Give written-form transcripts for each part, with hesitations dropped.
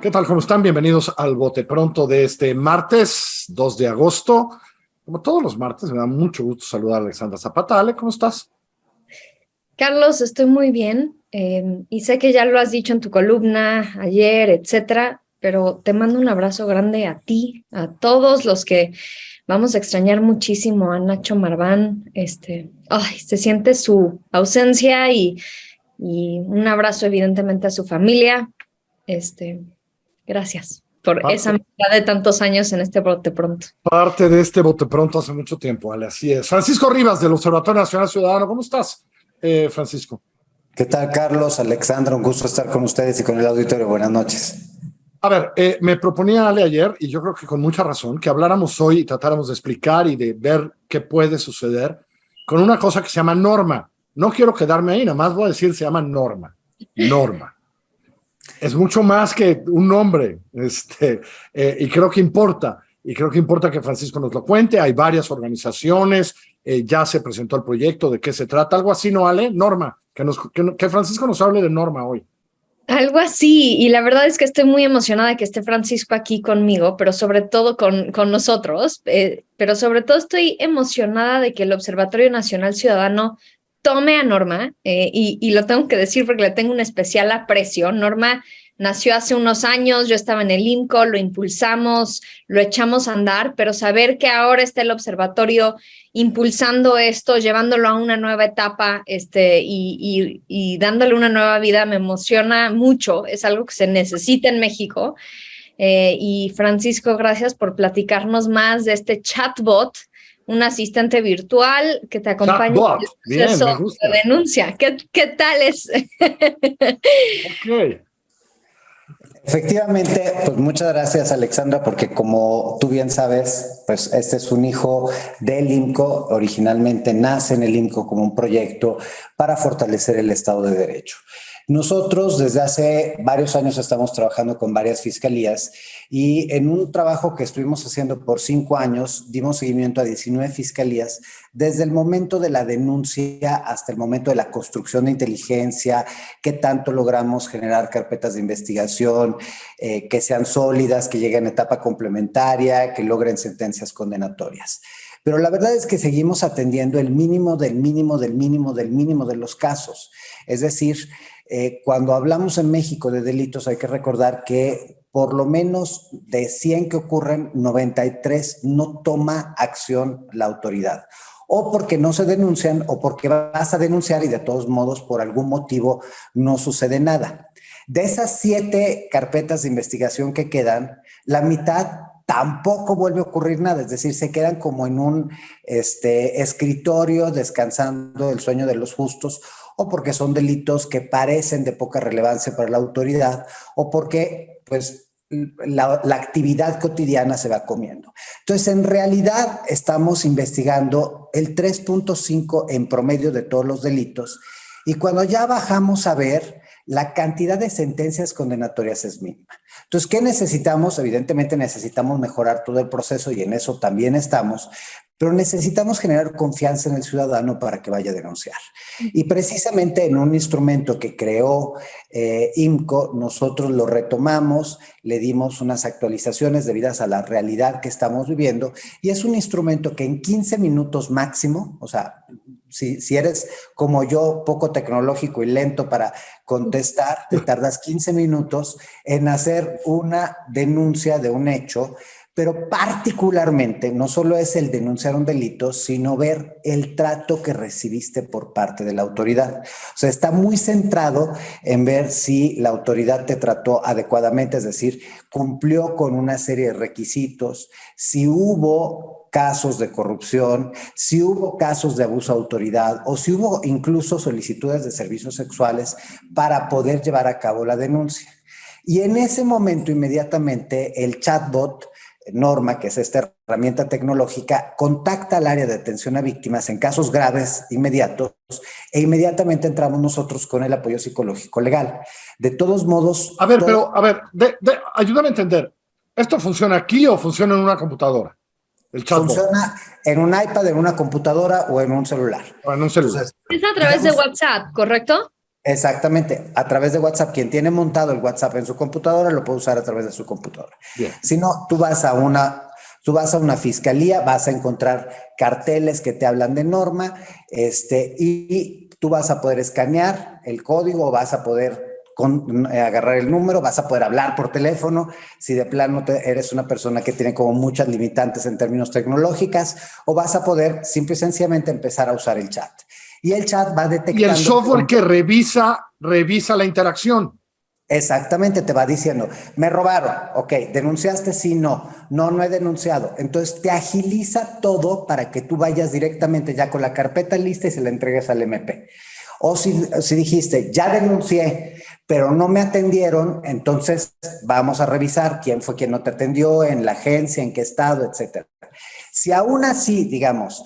¿Qué tal? ¿Cómo están? Bienvenidos al Bote Pronto de este martes, 2 de agosto. Como todos los martes, me da mucho gusto saludar a Alexandra Zapata. Ale, ¿cómo estás? Carlos, estoy muy bien y sé que ya lo has dicho en tu columna ayer, etcétera, pero te mando un abrazo grande a ti, a todos los que vamos a extrañar muchísimo a Nacho Marván. Se siente su ausencia y un abrazo evidentemente a su familia. Gracias por esa Parte, amistad de tantos años en este Bote Pronto. parte de este Bote Pronto hace mucho tiempo, Ale, así es. Francisco Rivas, del Observatorio Nacional Ciudadano. ¿Cómo estás, Francisco? ¿Qué tal, Carlos? Alexandra, un gusto estar con ustedes y con el auditorio. Buenas noches. A ver, me proponía Ale ayer, y yo creo que con mucha razón, que habláramos hoy y tratáramos de explicar y de ver qué puede suceder con una cosa que se llama norma. No quiero quedarme ahí, nada más voy a decir, se llama norma. Norma. Es mucho más que un nombre, y creo que importa. Y creo que importa que Francisco nos lo cuente. Hay varias organizaciones, ya se presentó el proyecto, de qué se trata, algo así, ¿no, Ale? Norma, que Francisco nos hable de norma hoy. Algo así, y la verdad es que estoy muy emocionada de que esté Francisco aquí conmigo, pero sobre todo con nosotros, pero sobre todo estoy emocionada de que el Observatorio Nacional Ciudadano tome a Norma, y lo tengo que decir porque le tengo un especial aprecio. Norma nació hace unos años, yo estaba en el INCO, lo impulsamos, lo echamos a andar, pero saber que ahora está el observatorio impulsando esto, llevándolo a una nueva etapa, y dándole una nueva vida, me emociona mucho. Es algo que se necesita en México. Y Francisco, gracias por platicarnos más de este chatbot, un asistente virtual que te acompaña en el proceso de denuncia. ¿Qué tal es? Ok. Efectivamente, pues muchas gracias, Alexandra, porque como tú bien sabes, pues este es un hijo del INCO. Originalmente nace en el INCO como un proyecto para fortalecer el Estado de Derecho. Nosotros desde hace varios años estamos trabajando con varias fiscalías y en un trabajo que estuvimos haciendo por 5 años dimos seguimiento a 19 fiscalías desde el momento de la denuncia hasta el momento de la construcción de inteligencia, qué tanto logramos generar carpetas de investigación, que sean sólidas, que lleguen a etapa complementaria, que logren sentencias condenatorias. Pero la verdad es que seguimos atendiendo el mínimo del mínimo del mínimo del mínimo de los casos. Es decir, cuando hablamos en México de delitos hay que recordar que por lo menos de 100 que ocurren, 93 no toma acción la autoridad. O porque no se denuncian o porque vas a denunciar y de todos modos por algún motivo no sucede nada. De esas 7 carpetas de investigación que quedan, la mitad tampoco vuelve a ocurrir nada, es decir, se quedan como en un escritorio descansando el sueño de los justos, o porque son delitos que parecen de poca relevancia para la autoridad, o porque pues la actividad cotidiana se va comiendo. Entonces, en realidad estamos investigando el 3.5 en promedio de todos los delitos, y cuando ya bajamos a ver, la cantidad de sentencias condenatorias es mínima. Entonces, ¿qué necesitamos? Evidentemente necesitamos mejorar todo el proceso y en eso también estamos, pero necesitamos generar confianza en el ciudadano para que vaya a denunciar. Y precisamente en un instrumento que creó INCO, nosotros lo retomamos, le dimos unas actualizaciones debidas a la realidad que estamos viviendo y es un instrumento que en 15 minutos máximo, o sea, si eres como yo, poco tecnológico y lento para contestar, te tardas 15 minutos en hacer una denuncia de un hecho, pero particularmente no solo es el denunciar un delito, sino ver el trato que recibiste por parte de la autoridad. O sea, está muy centrado en ver si la autoridad te trató adecuadamente, es decir, cumplió con una serie de requisitos, si hubo casos de corrupción, si hubo casos de abuso de autoridad o si hubo incluso solicitudes de servicios sexuales para poder llevar a cabo la denuncia. Y en ese momento inmediatamente el chatbot Norma, que es esta herramienta tecnológica, contacta al área de atención a víctimas en casos graves inmediatos e inmediatamente entramos nosotros con el apoyo psicológico legal. De todos modos... Ayúdame a entender. ¿Esto funciona aquí o funciona en una computadora? El chatbot. Funciona en un iPad, en una computadora o en un celular. O en un celular. Entonces, es a través de WhatsApp, ¿correcto? Exactamente, a través de WhatsApp. Quien tiene montado el WhatsApp en su computadora lo puede usar a través de su computadora. Bien. Si no, tú vas a una fiscalía, vas a encontrar carteles que te hablan de norma, y tú vas a poder escanear el código, vas a poder agarrar el número, vas a poder hablar por teléfono, si de plano eres una persona que tiene como muchas limitantes en términos tecnológicas, o vas a poder simple y sencillamente empezar a usar el chat. Y el chat va detectando... Y el software que revisa la interacción. Exactamente, te va diciendo, me robaron, ok, ¿denunciaste? Sí, no he denunciado. Entonces te agiliza todo para que tú vayas directamente ya con la carpeta lista y se la entregues al MP. O si dijiste, ya denuncié, pero no me atendieron, entonces vamos a revisar quién fue quien no te atendió, en la agencia, en qué estado, etcétera. Si aún así, digamos,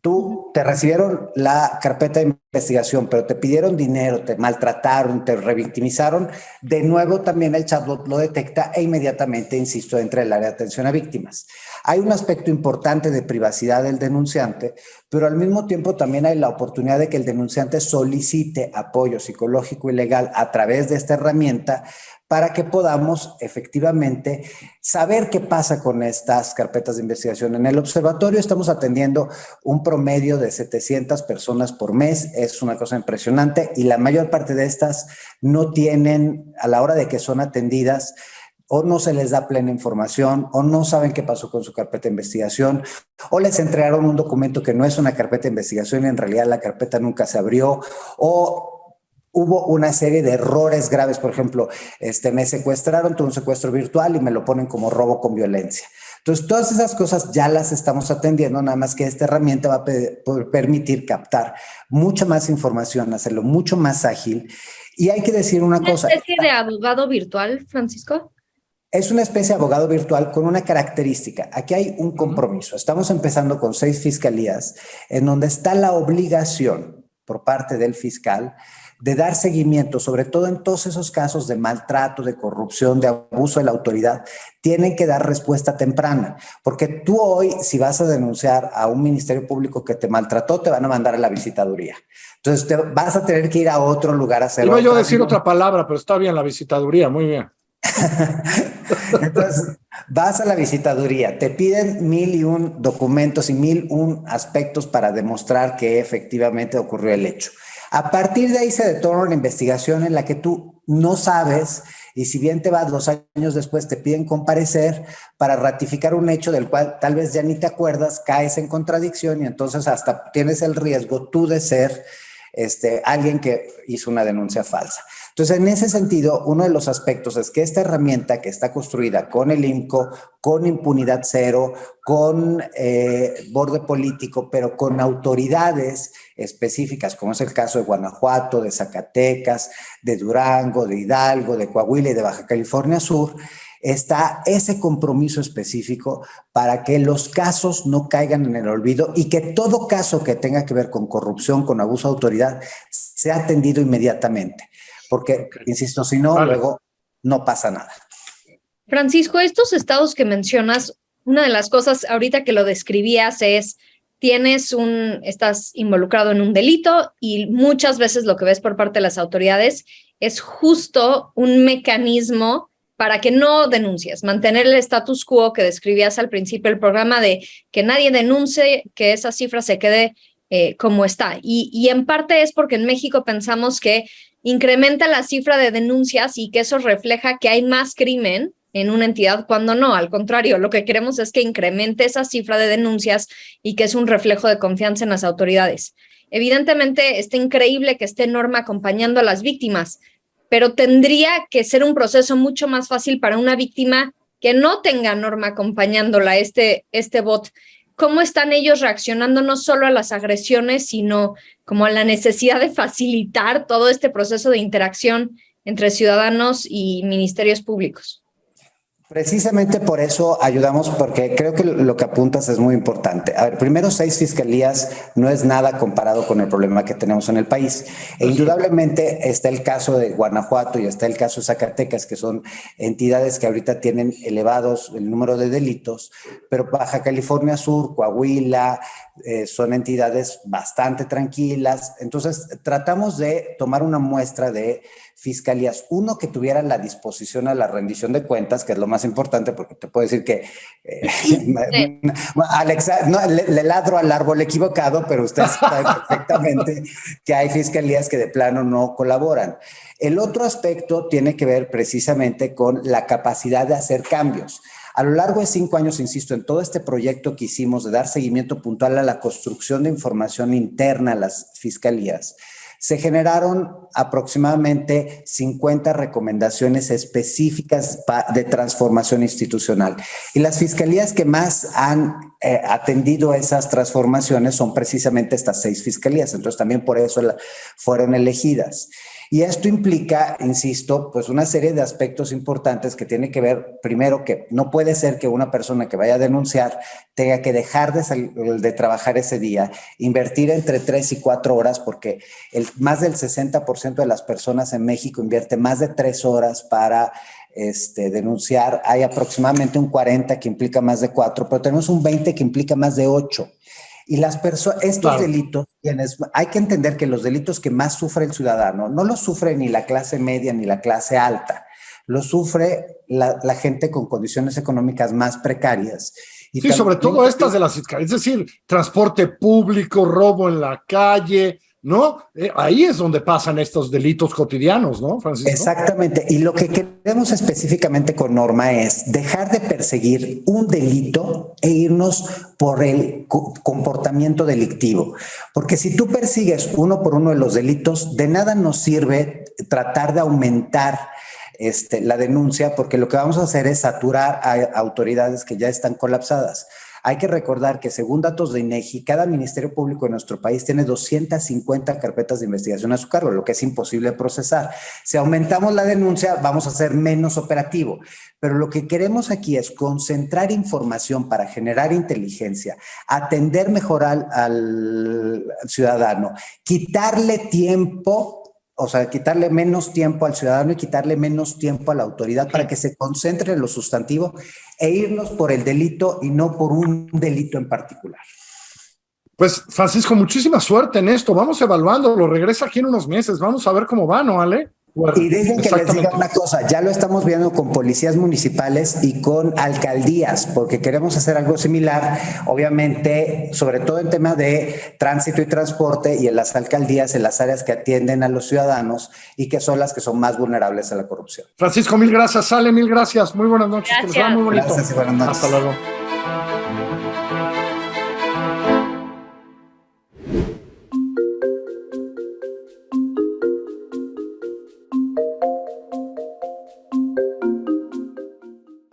tú te recibieron la carpeta de investigación, pero te pidieron dinero, te maltrataron, te revictimizaron, de nuevo también el chatbot lo detecta e inmediatamente, insisto, entra el área de atención a víctimas. Hay un aspecto importante de privacidad del denunciante, pero al mismo tiempo también hay la oportunidad de que el denunciante solicite apoyo psicológico y legal a través de esta herramienta para que podamos efectivamente saber qué pasa con estas carpetas de investigación. En el observatorio estamos atendiendo un promedio de 700 personas por mes, es una cosa impresionante, y la mayor parte de estas no tienen, a la hora de que son atendidas, o no se les da plena información, o no saben qué pasó con su carpeta de investigación, o les entregaron un documento que no es una carpeta de investigación y en realidad la carpeta nunca se abrió, o hubo una serie de errores graves. Por ejemplo, me secuestraron, tuve un secuestro virtual y me lo ponen como robo con violencia. Entonces, todas esas cosas ya las estamos atendiendo, nada más que esta herramienta va a permitir captar mucha más información, hacerlo mucho más ágil. Y hay que decir una cosa. ¿Una especie de abogado virtual, Francisco? Es una especie de abogado virtual con una característica. Aquí hay un compromiso. Estamos empezando con 6 fiscalías en donde está la obligación por parte del fiscal de dar seguimiento, sobre todo en todos esos casos de maltrato, de corrupción, de abuso de la autoridad. Tienen que dar respuesta temprana, porque tú hoy, si vas a denunciar a un ministerio público que te maltrató, te van a mandar a la visitaduría. Entonces vas a tener que ir a otro lugar a hacerlo. Iba yo a decir otra palabra, pero está bien, la visitaduría, muy bien. Entonces, vas a la visitaduría, te piden 1001 documentos y 1001 aspectos para demostrar que efectivamente ocurrió el hecho. A partir de ahí se detona una investigación en la que tú no sabes, y si bien te vas 2 años después, te piden comparecer para ratificar un hecho del cual tal vez ya ni te acuerdas, caes en contradicción y entonces hasta tienes el riesgo tú de ser alguien que hizo una denuncia falsa. Entonces, en ese sentido, uno de los aspectos es que esta herramienta que está construida con el INCO, con impunidad cero, con borde político, pero con autoridades específicas, como es el caso de Guanajuato, de Zacatecas, de Durango, de Hidalgo, de Coahuila y de Baja California Sur, está ese compromiso específico para que los casos no caigan en el olvido y que todo caso que tenga que ver con corrupción, con abuso de autoridad, sea atendido inmediatamente. Porque, insisto, si no, luego no pasa nada. Francisco, estos estados que mencionas, una de las cosas ahorita que lo describías es, estás involucrado en un delito y muchas veces lo que ves por parte de las autoridades es justo un mecanismo para que no denuncies, mantener el status quo que describías al principio del programa de que nadie denuncie, que esa cifra se quede como está. Y en parte es porque en México pensamos que incrementa la cifra de denuncias y que eso refleja que hay más crimen en una entidad, cuando no, al contrario, lo que queremos es que incremente esa cifra de denuncias y que es un reflejo de confianza en las autoridades. Evidentemente, está increíble que esté Norma acompañando a las víctimas, pero tendría que ser un proceso mucho más fácil para una víctima que no tenga Norma acompañándola, este bot. ¿Cómo están ellos reaccionando no solo a las agresiones, sino como a la necesidad de facilitar todo este proceso de interacción entre ciudadanos y ministerios públicos? Precisamente por eso ayudamos, porque creo que lo que apuntas es muy importante. A ver, primero, 6 fiscalías no es nada comparado con el problema que tenemos en el país. E indudablemente está el caso de Guanajuato y está el caso de Zacatecas, que son entidades que ahorita tienen elevados el número de delitos, pero Baja California Sur, Coahuila, son entidades bastante tranquilas. Entonces, tratamos de tomar una muestra de fiscalías, uno que tuvieran la disposición a la rendición de cuentas, que es lo más importante, porque te puedo decir que Alexa, no, le ladro al árbol equivocado, pero usted sabe perfectamente que hay fiscalías que de plano no colaboran. El otro aspecto tiene que ver precisamente con la capacidad de hacer cambios. A lo largo de 5 años, insisto, en todo este proyecto que hicimos de dar seguimiento puntual a la construcción de información interna a las fiscalías, se generaron aproximadamente 50 recomendaciones específicas de transformación institucional. Y las fiscalías que más han atendido esas transformaciones son precisamente estas 6 fiscalías. Entonces, también por eso fueron elegidas. Y esto implica, insisto, pues una serie de aspectos importantes que tiene que ver, primero, que no puede ser que una persona que vaya a denunciar tenga que dejar de trabajar ese día, invertir entre 3 y 4 horas, porque más del 60% de las personas en México invierte más de 3 horas para denunciar. Hay aproximadamente un 40 que implica más de 4, pero tenemos un 20 que implica más de 8. Y estos delitos, hay que entender que los delitos que más sufre el ciudadano no los sufre ni la clase media ni la clase alta, los sufre la gente con condiciones económicas más precarias. Y sí, sobre todo estas de las fiscalías, es decir, transporte público, robo en la calle, ¿no? Ahí es donde pasan estos delitos cotidianos, ¿no, Francisco? Exactamente. Y lo que queremos específicamente con Norma es dejar de perseguir un delito e irnos por el comportamiento delictivo. Porque si tú persigues uno por uno de los delitos, de nada nos sirve tratar de aumentar la denuncia, porque lo que vamos a hacer es saturar a autoridades que ya están colapsadas. Hay que recordar que según datos de INEGI, cada ministerio público de nuestro país tiene 250 carpetas de investigación a su cargo, lo que es imposible procesar. Si aumentamos la denuncia, vamos a ser menos operativo. Pero lo que queremos aquí es concentrar información para generar inteligencia, atender mejor al ciudadano, quitarle tiempo. O sea, quitarle menos tiempo al ciudadano y quitarle menos tiempo a la autoridad para que se concentre en lo sustantivo e irnos por el delito y no por un delito en particular. Pues, Francisco, muchísima suerte en esto. Vamos evaluándolo. Regresa aquí en unos meses. Vamos a ver cómo va, ¿no, Ale? Y dejen que les diga una cosa, ya lo estamos viendo con policías municipales y con alcaldías, porque queremos hacer algo similar, obviamente, sobre todo en tema de tránsito y transporte y en las alcaldías, en las áreas que atienden a los ciudadanos y que son las que son más vulnerables a la corrupción. Francisco, mil gracias. Ale, mil gracias. Muy buenas noches. Gracias. Que les va muy bonito. Gracias y buenas noches. Hasta luego.